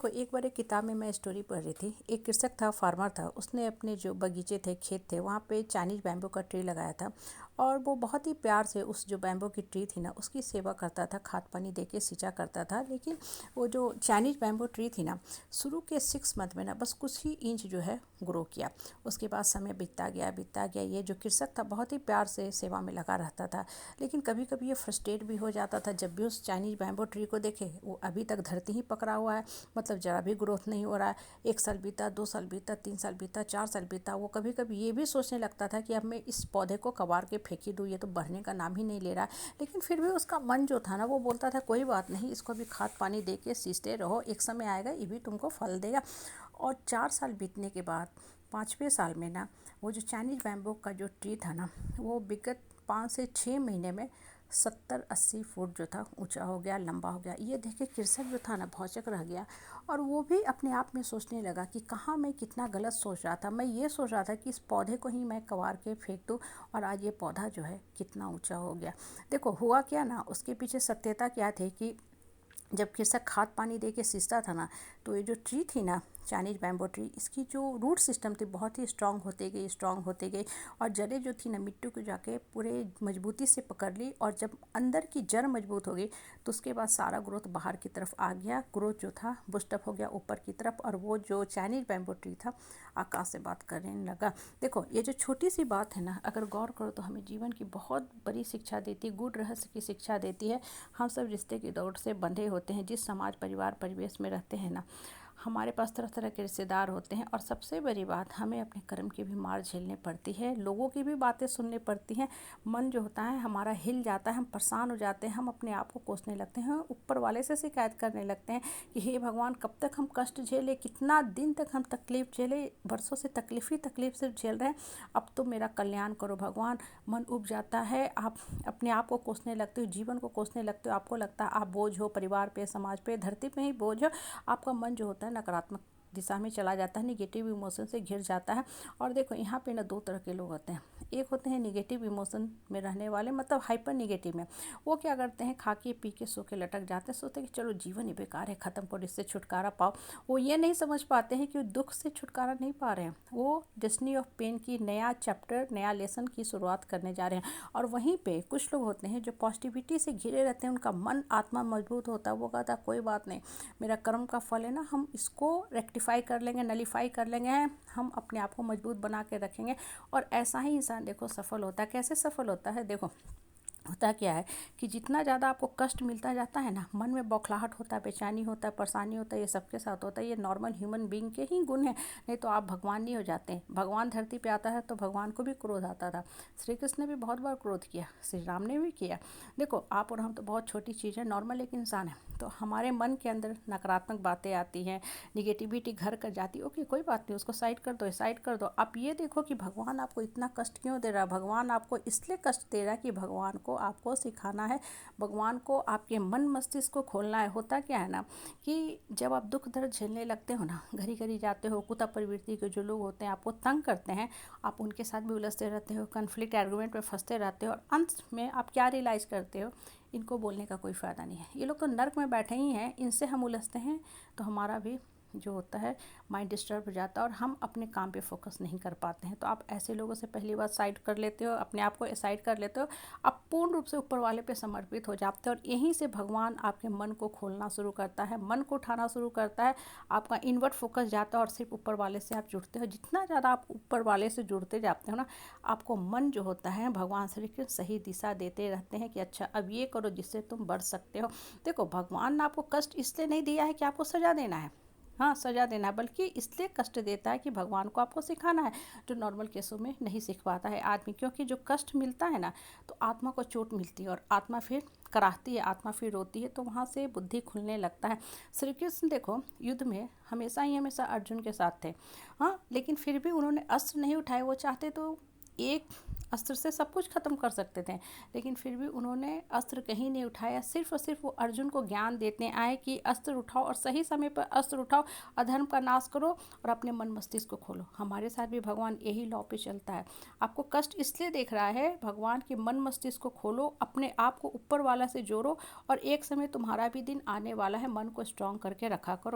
देखो, एक बार एक किताब में मैं स्टोरी पढ़ रही थी। एक कृषक था, फार्मर था। उसने अपने जो बगीचे थे, खेत थे, वहाँ पे चाइनीज बैम्बू का ट्री लगाया था। और वो बहुत ही प्यार से उस जो बैम्बू की ट्री थी ना, उसकी सेवा करता था, खाद पानी दे के सींचा करता था। लेकिन वो जो चाइनीज बैम्बू ट्री थी ना, शुरू के 6 मंथ में ना बस कुछ ही इंच जो है ग्रो किया। उसके बाद समय बीतता गया। ये जो कृषक था बहुत ही प्यार से सेवा में लगा रहता था। लेकिन कभी कभी ये फ्रस्ट्रेट भी हो जाता था। जब भी उस चाइनीज बैम्बू ट्री को देखे, वो अभी तक धरती ही पकड़ा हुआ है, मतलब ज़रा भी ग्रोथ नहीं हो रहा है। 1 साल बीता, 2 साल बीता, 3 साल बीता, 4 साल बीता। वो कभी कभी ये भी सोचने लगता था कि अब मैं इस पौधे को कबाड़ के फेंक ही दूँ, ये तो बढ़ने का नाम ही नहीं ले रहा है। लेकिन फिर भी उसका मन जो था ना, वो बोलता था कोई बात नहीं, इसको भी खाद पानी दे के सींचते रहो, एक समय आएगा ये भी तुमको फल देगा। और 4 साल बीतने के बाद 5वें साल में ना, वो जो चाइनीज बैम्बू का जो ट्री था ना, वो विगत 5 से 6 महीने में 70-80 फुट जो था ऊंचा हो गया, लंबा हो गया। ये देख के कृषक जो था ना, भौचक रह गया। और वो भी अपने आप में सोचने लगा कि कहाँ मैं कितना गलत सोच रहा था। मैं ये सोच रहा था कि इस पौधे को ही मैं कबाड़ के फेंक दूँ, और आज ये पौधा जो है कितना ऊंचा हो गया। देखो हुआ क्या ना, उसके पीछे सत्यता क्या थी कि जब कृषक खाद पानी दे के सींचता था ना, तो ये जो ट्री थी ना, चाइनीज बैम्बू ट्री, इसकी जो रूट सिस्टम थी बहुत ही स्ट्रांग होती गई। और जड़ें जो थी ना, मिट्टी को जाके पूरे मजबूती से पकड़ ली। और जब अंदर की जड़ मजबूत हो गई, तो उसके बाद सारा ग्रोथ बाहर की तरफ आ गया। ग्रोथ जो था बुस्टअप हो गया ऊपर की तरफ, और वो जो चाइनीज बैम्बू ट्री था, आकाश से बात करने लगा। देखो, ये जो छोटी सी बात है ना, अगर गौर करो तो हमें जीवन की बहुत बड़ी शिक्षा देती है, गूढ़ रहस्य की शिक्षा देती है। हम सब रिश्ते की दौड़ से बंधे होते हैं। जिस समाज, परिवार, परिवेश में रहते हैं ना, हमारे पास तरह तरह के रिश्तेदार होते हैं। और सबसे बड़ी बात, हमें अपने कर्म की भी मार झेलनी पड़ती है, लोगों की भी बातें सुननी पड़ती हैं। मन जो होता है हमारा हिल जाता है, हम परेशान हो जाते हैं, हम अपने आप को कोसने लगते हैं, ऊपर वाले से शिकायत करने लगते हैं कि हे भगवान, कब तक हम कष्ट झेले, कितना दिन तक हम तकलीफ़ झेले, बरसों से तकलीफ़ से झेल रहे हैं, अब तो मेरा कल्याण करो भगवान। मन उब जाता है, आप अपने आप को कोसने लगते हो, जीवन को कोसने लगते हो। आपको लगता है आप बोझ हो, परिवार पे, समाज पे, धरती पे ही बोझ हो। आपका मन जो होता है नकारात्मक दिशा में चला जाता है, निगेटिव इमोशन से घिर जाता है। और देखो, यहाँ पे ना 2 तरह के लोग होते हैं। एक होते हैं निगेटिव इमोशन में रहने वाले, मतलब हाइपर निगेटिव में। वो क्या करते हैं, खा के पी के सो के लटक जाते हैं, सोचते हैं कि चलो जीवन ही बेकार है, ख़त्म करो, इससे छुटकारा पाओ। वो ये नहीं समझ पाते हैं कि वो दुख से छुटकारा नहीं पा रहे हैं, वो डेस्टिनी ऑफ पेन की नया चैप्टर, नया लेसन की शुरुआत करने जा रहे हैं। और वहीं पे कुछ लोग होते हैं जो पॉजिटिविटी से घिरे रहते हैं, उनका मन, आत्मा मजबूत होता है। वो कहता है कोई बात नहीं, मेरा कर्म का फल है ना, हम इसको रेक्टिफाई कर लेंगे, नलीफाई कर लेंगे, हम अपने आप को मजबूत बना के रखेंगे। और ऐसा ही इंसान देखो सफल होता है। कैसे सफल होता है, देखो होता क्या है कि जितना ज़्यादा आपको कष्ट मिलता जाता है ना, मन में बौखलाहट होता है, बेचैनी होता है, परेशानी होता है, ये सबके साथ होता है। ये नॉर्मल ह्यूमन बीइंग के ही गुण हैं, नहीं तो आप भगवान नहीं हो जाते हैं। भगवान धरती पे आता है तो भगवान को भी क्रोध आता था। श्री कृष्ण ने भी बहुत बार क्रोध किया, श्री राम ने भी किया। देखो, आप और हम तो बहुत छोटी चीज़ है, नॉर्मल एक इंसान है। तो हमारे मन के अंदर नकारात्मक बातें आती हैं, निगेटिविटी घर कर जाती है। ओके, कोई बात नहीं, उसको साइड कर दो, साइड कर दो। आप ये देखो कि भगवान आपको इतना कष्ट क्यों दे रहा है। भगवान आपको इसलिए कष्ट दे रहा है कि भगवान को आपको सिखाना है, भगवान को आपके मन मस्तिष्क को खोलना है। होता क्या है ना कि जब आप दुख दर्द झेलने लगते हो ना, घड़ी घड़ी जाते हो, कुत्ता प्रवृत्ति के जो लोग होते हैं आपको तंग करते हैं, आप उनके साथ भी उलझते रहते हो, कन्फ्लिक्ट आर्गुमेंट में फंसते रहते हो। और अंत में आप क्या रियलाइज़ करते हो, इनको बोलने का कोई फ़ायदा नहीं है, ये लोग तो नर्क में बैठे ही हैं, इनसे हम उलझते हैं तो हमारा भी जो होता है माइंड डिस्टर्ब हो जाता है, और हम अपने काम पे फोकस नहीं कर पाते हैं। तो आप ऐसे लोगों से पहली बार साइड कर लेते हो, अपने आप को साइड कर लेते हो, आप पूर्ण रूप से ऊपर वाले पे समर्पित हो जाते हो। और यहीं से भगवान आपके मन को खोलना शुरू करता है, मन को उठाना शुरू करता है, आपका इनवर्ट फोकस जाता है और सिर्फ ऊपर वाले से आप जुड़ते हो। जितना ज़्यादा आप ऊपर वाले से जुड़ते जाते हो ना, आपको मन जो होता है, भगवान श्री कृष्ण सही दिशा देते रहते हैं कि अच्छा अब ये करो जिससे तुम बढ़ सकते हो। देखो, भगवान ने आपको कष्ट इसलिए नहीं दिया है कि आपको सजा देना है, हाँ सजा देना है, बल्कि इसलिए कष्ट देता है कि भगवान को आपको सिखाना है, जो नॉर्मल केसों में नहीं सीख पाता है आदमी। क्योंकि जो कष्ट मिलता है ना, तो आत्मा को चोट मिलती है, और आत्मा फिर कराहती है, आत्मा फिर रोती है, तो वहाँ से बुद्धि खुलने लगता है। श्री कृष्ण देखो युद्ध में हमेशा अर्जुन के साथ थे, हाँ, लेकिन फिर भी उन्होंने अस्त्र नहीं उठाए। वो चाहते तो एक अस्त्र से सब कुछ खत्म कर सकते थे, लेकिन फिर भी उन्होंने अस्त्र कहीं नहीं उठाया। सिर्फ और सिर्फ वो अर्जुन को ज्ञान देते आए कि अस्त्र उठाओ, और सही समय पर अस्त्र उठाओ, अधर्म का नाश करो और अपने मन मस्तिष्क को खोलो। हमारे साथ भी भगवान यही लॉ पे चलता है। आपको कष्ट इसलिए देख रहा है, भगवान के मन मस्तिष्क को खोलो, अपने आप को ऊपर वाला से जोड़ो, और एक समय तुम्हारा भी दिन आने वाला है, मन को स्ट्रांग करके रखा करो।